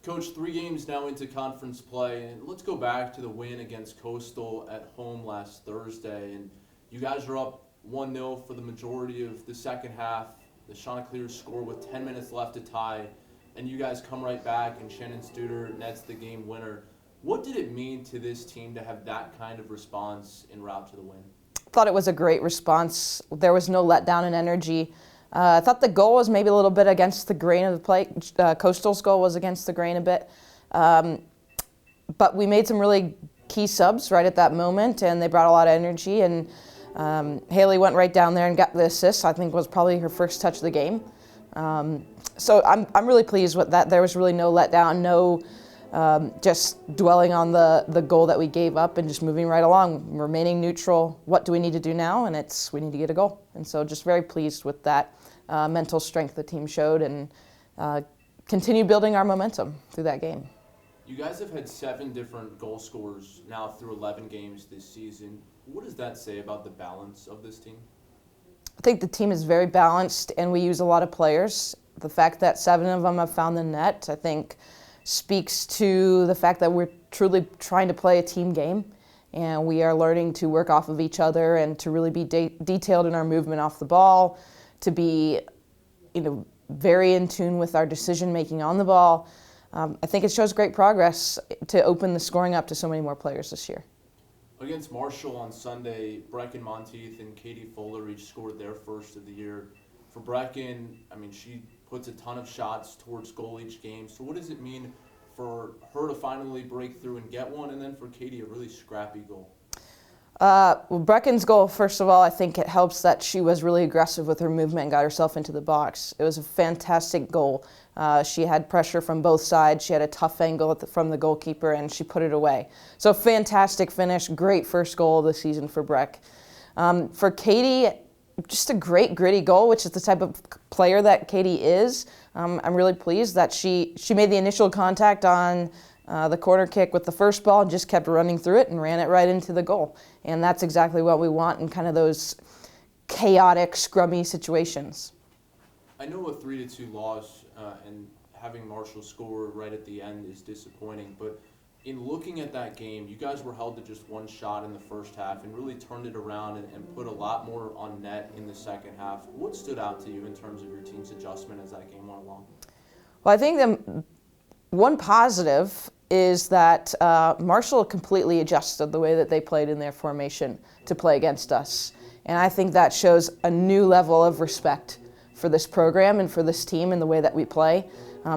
Coach, 3 games now into conference play, and let's go back to the win against Coastal at home last Thursday. And you guys are up 1-0 for the majority of the second half. The Chanticleers score with 10 minutes left to tie, and you guys come right back, and Shannon Studer nets the game winner. What did it mean to this team to have that kind of response en route to the win? I thought it was a great response. There was no letdown in energy. I thought the goal was maybe a little bit against the grain of the play. Coastal's goal was against the grain a bit. But we made some really key subs right at that moment, and they brought a lot of energy. And Haley went right down there and got the assist. I think it was probably her first touch of the game. So I'm really pleased with that. There was really no letdown, no just dwelling on the goal that we gave up and just moving right along, remaining neutral. What do we need to do now? And we need to get a goal. And so just very pleased with that mental strength the team showed and continue building our momentum through that game. You guys have had 7 different goal scorers now through 11 games this season. What does that say about the balance of this team? I think the team is very balanced and we use a lot of players. The fact that 7 of them have found the net, I think, speaks to the fact that we're truly trying to play a team game, and we are learning to work off of each other and to really be detailed in our movement off the ball, to be very in tune with our decision making on the ball. I think it shows great progress to open the scoring up to so many more players this year. Against Marshall on Sunday, Brecken Monteith and Katie Fuller each scored their first of the year. For Brecken, she puts a ton of shots towards goal each game. So what does it mean for her to finally break through and get one, and then for Katie, a really scrappy goal? Well, Brecken's goal, first of all, I think it helps that she was really aggressive with her movement and got herself into the box. It was a fantastic goal. She had pressure from both sides. She had a tough angle from the goalkeeper, and she put it away. So fantastic finish, great first goal of the season for Breck. For Katie, just a great gritty goal, which is the type of player that Katie is. I'm really pleased that she made the initial contact on the corner kick with the first ball and just kept running through it and ran it right into the goal. And that's exactly what we want in kind of those chaotic, scrummy situations. I know a 3-2 loss and having Marshall score right at the end is disappointing, but in looking at that game, you guys were held to just 1 shot in the first half and really turned it around and put a lot more on net in the second half. What stood out to you in terms of your team's adjustment as that game went along? Well, I think the one positive is that Marshall completely adjusted the way that they played in their formation to play against us. And I think that shows a new level of respect for this program and for this team and the way that we play.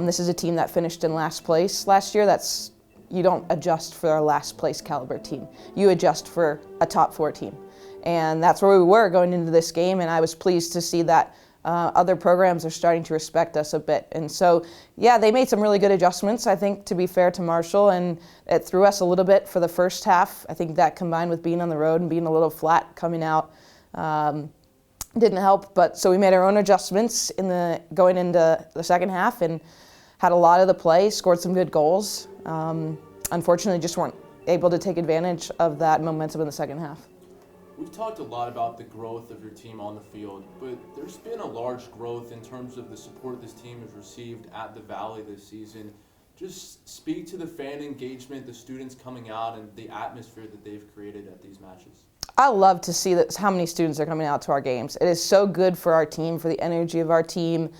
This is a team that finished in last place last year. You don't adjust for a last place caliber team. You adjust for a top 4 team. And that's where we were going into this game, and I was pleased to see that other programs are starting to respect us a bit. And so, yeah, they made some really good adjustments, I think, to be fair to Marshall, and it threw us a little bit for the first half. I think that combined with being on the road and being a little flat coming out didn't help. But so we made our own adjustments going into the second half and had a lot of the play, scored some good goals. Unfortunately, just weren't able to take advantage of that momentum in the second half. We've talked a lot about the growth of your team on the field, but there's been a large growth in terms of the support this team has received at the Valley this season. Just speak to the fan engagement, the students coming out, and the atmosphere that they've created at these matches. I love to see how many students are coming out to our games. It is so good for our team, for the energy of our team.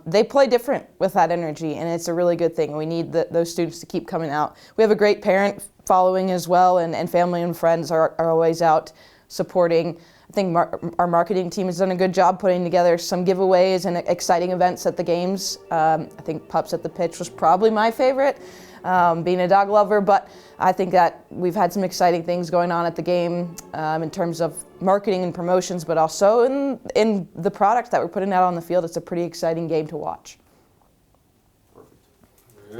They play different with that energy, and it's a really good thing. We need those students to keep coming out. We have a great parent following as well, and family and friends are always out supporting. I think our marketing team has done a good job putting together some giveaways and exciting events at the games. I think Pups at the Pitch was probably my favorite, being a dog lover, but I think that we've had some exciting things going on at the game in terms of marketing and promotions, but also in the product that we're putting out on the field. It's a pretty exciting game to watch.